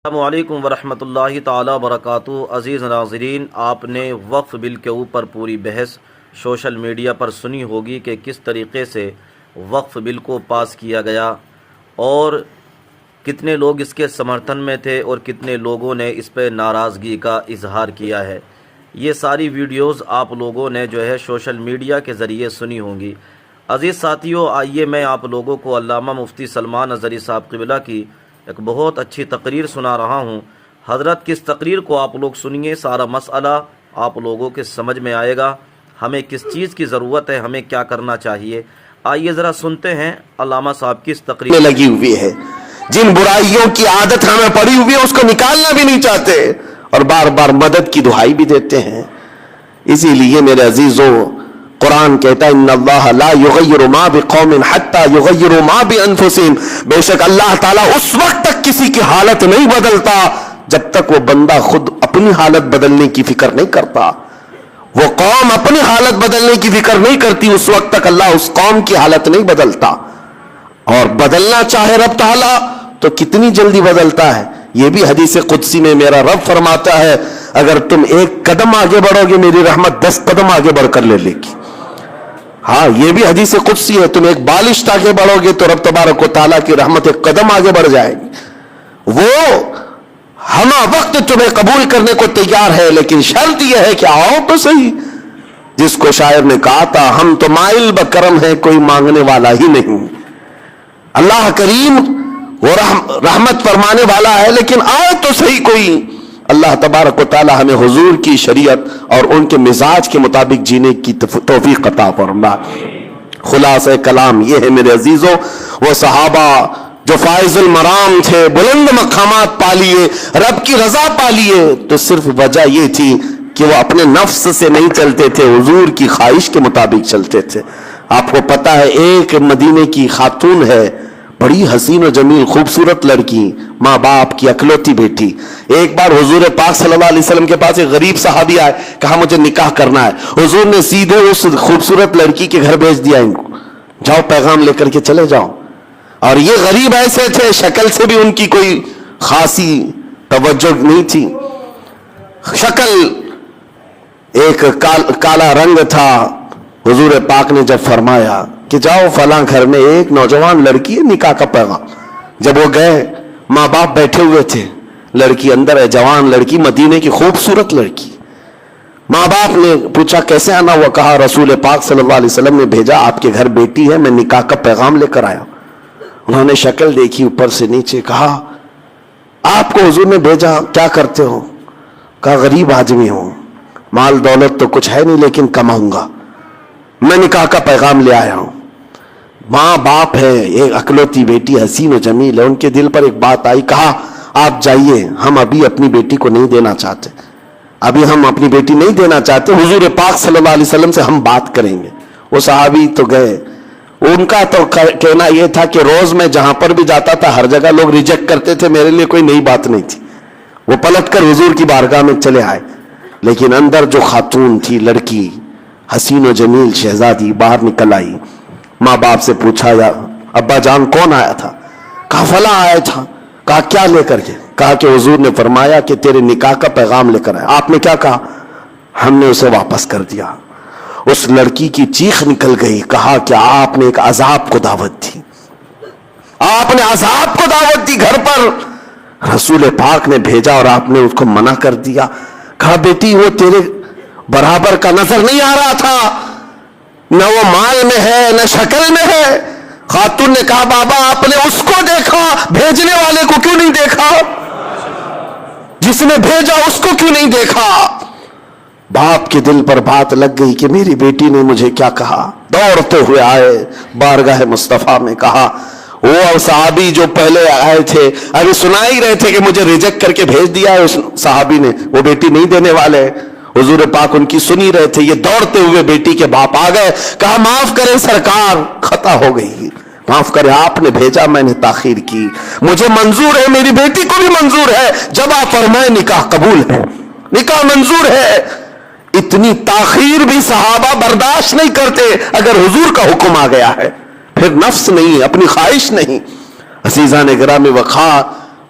السلام علیکم ورحمۃ اللہ تعالی وبرکاتہ۔ عزیز ناظرین، آپ نے وقف بل کے اوپر پوری بحث سوشل میڈیا پر سنی ہوگی کہ کس طریقے سے وقف بل کو پاس کیا گیا اور کتنے لوگ اس کے سمرتھن میں تھے اور کتنے لوگوں نے اس پہ ناراضگی کا اظہار کیا ہے۔ یہ ساری ویڈیوز آپ لوگوں نے سوشل میڈیا کے ذریعے سنی ہوں گی۔ عزیز ساتھیوں، آئیے میں آپ لوگوں کو علامہ مفتی سلمان اظہری صاحب قبلہ کی ایک بہت اچھی تقریر سنا رہا ہوں۔ حضرت کی اس تقریر کو آپ لوگ سنیے، سارا مسئلہ آپ لوگوں کے سمجھ میں آئے گا، ہمیں کس چیز کی ضرورت ہے، ہمیں کیا کرنا چاہیے۔ آئیے ذرا سنتے ہیں علامہ صاحب کی اس تقریر میں لگی ہوئی ہے۔ جن برائیوں کی عادت ہمیں پڑی ہوئی ہے اس کو نکالنا بھی نہیں چاہتے اور بار بار مدد کی دعائی بھی دیتے ہیں۔ اسی لیے میرے عزیزوں، قرآن کہتا ہے ان اللہ لا یغیر ما بقوم حتی یغیروا ما بانفسہم، بے شک اللہ تعالیٰ اس وقت تک کسی کی حالت نہیں بدلتا جب تک وہ بندہ خود اپنی حالت بدلنے کی فکر نہیں کرتا۔ وہ قوم اپنی حالت بدلنے کی فکر نہیں کرتی، اس وقت تک اللہ اس قوم کی حالت نہیں بدلتا، اور بدلنا چاہے رب تعالیٰ تو کتنی جلدی بدلتا ہے۔ یہ بھی حدیث قدسی میں میرا رب فرماتا ہے اگر تم ایک قدم آگے بڑھو گے میری رحمت 10 قدم آگے بڑھ کر لے گی۔ ہاں، یہ بھی حدیث قدسی ہے، تم ایک بالشت آگے بڑھو گے تو رب تبارک و تعالیٰ کی رحمت ایک قدم آگے بڑھ جائے گی۔ وہ ہمہ وقت تمہیں قبول کرنے کو تیار ہے، لیکن شرط یہ ہے کہ آؤ تو صحیح۔ جس کو شاعر نے کہا تھا ہم تو مائل بکرم ہے کوئی مانگنے والا ہی نہیں۔ اللہ کریم وہ رحمت فرمانے والا ہے، لیکن آئے تو صحیح کوئی۔ اللہ تبارک و تعالی ہمیں حضور کی شریعت اور ان کے مزاج کے مطابق جینے کی توفیق عطا فرمائے۔ خلاصہ کلام یہ ہے میرے عزیزوں، وہ صحابہ جو فائز المرام تھے، بلند مقامات پا لیے، رب کی رضا پا لیے، تو صرف وجہ یہ تھی کہ وہ اپنے نفس سے نہیں چلتے تھے، حضور کی خواہش کے مطابق چلتے تھے۔ آپ کو پتا ہے ایک مدینے کی خاتون ہے، بڑی حسین و جمیل خوبصورت لڑکی، ماں باپ کی اکلوتی بیٹی۔ ایک بار حضور پاک صلی اللہ علیہ وسلم کے پاس ایک غریب صحابی آئے، کہا مجھے نکاح کرنا ہے۔ حضور نے سیدھے اس خوبصورت لڑکی کے گھر بھیج دیا، ان کو جاؤ پیغام لے کر کے چلے جاؤ۔ اور یہ غریب ایسے تھے، شکل سے بھی ان کی کوئی خاصی توجہ نہیں تھی، شکل ایک کالا رنگ تھا۔ حضور پاک نے جب فرمایا کہ جاؤ فلاں گھر میں ایک نوجوان لڑکی ہے، نکاح کا پیغام۔ جب وہ گئے، ماں باپ بیٹھے ہوئے تھے، لڑکی اندر ہے، جوان لڑکی، مدینے کی خوبصورت لڑکی۔ ماں باپ نے پوچھا کیسے آنا ہوا؟ کہا رسول پاک صلی اللہ علیہ وسلم نے بھیجا، آپ کے گھر بیٹی ہے، میں نکاح کا پیغام لے کر آیا۔ انہوں نے شکل دیکھی اوپر سے نیچے، کہا آپ کو حضور نے بھیجا، کیا کرتے ہو؟ کہا غریب آدمی ہوں، مال دولت تو کچھ ہے نہیں لیکن کماؤں گا، میں نکاح کا پیغام لے آیا ہوں۔ ماں باپ ہے، ایک اکلوتی بیٹی حسین و جمیل ہے، ان کے دل پر ایک بات آئی، کہا آپ جائیے، ہم ابھی اپنی بیٹی کو نہیں دینا چاہتے، ابھی ہم اپنی بیٹی نہیں دینا چاہتے، حضور پاک صلی اللہ علیہ وسلم سے ہم بات کریں گے۔ وہ صحابی تو گئے، ان کا تو کہنا یہ تھا کہ روز میں جہاں پر بھی جاتا تھا ہر جگہ لوگ ریجیکٹ کرتے تھے، میرے لیے کوئی نئی بات نہیں تھی۔ وہ پلٹ کر حضور کی بارگاہ میں چلے آئے، لیکن اندر جو خاتون تھی، لڑکی حسین و جمیل شہزادی، باہر نکل آئی۔ ماں باپ سے پوچھا یا ابا جان کون آیا تھا؟ کہا فلاں آیا تھا۔ کہا کیا لے کر کے؟ کہا کہ حضور نے فرمایا کہ تیرے نکاح کا پیغام لے کر آیا۔ آپ نے کیا کہا؟ ہم نے اسے واپس کر دیا۔ اس لڑکی کی چیخ نکل گئی، کہا کہ آپ نے ایک عذاب کو دعوت دی، آپ نے عذاب کو دعوت دی گھر پر، رسول پاک نے بھیجا اور آپ نے اس کو منع کر دیا۔ کہا بیٹی وہ تیرے برابر کا نظر نہیں آ رہا تھا، نہ وہ مال میں ہے نہ شکل میں ہے۔ خاتون نے کہا بابا آپ نے اس کو دیکھا، بھیجنے والے کو کیوں نہیں دیکھا؟ جس نے بھیجا اس کو کیوں نہیں دیکھا؟ باپ کے دل پر بات لگ گئی کہ میری بیٹی نے مجھے کیا کہا۔ دوڑتے ہوئے آئے بارگاہ مصطفیٰ میں، کہا وہ صحابی جو پہلے آئے تھے ابھی سنا ہی رہے تھے کہ مجھے ریجیکٹ کر کے بھیج دیا ہے اس صحابی نے، وہ بیٹی نہیں دینے والے۔ حضور پاک ان کی سنی رہے تھے، یہ دوڑتے ہوئے بیٹی کے باپ آ گئے، کہا معاف کریں سرکار، خطا ہو گئی، معاف کریں، آپ نے بھیجا میں نے تاخیر کی، مجھے منظور ہے، میری بیٹی کو بھی منظور ہے، جب آپ فرمائیں نکاح قبول ہے، نکاح منظور ہے۔ اتنی تاخیر بھی صحابہ برداشت نہیں کرتے اگر حضور کا حکم آ گیا ہے، پھر نفس نہیں، اپنی خواہش نہیں۔ عزیزان گرامی وقار،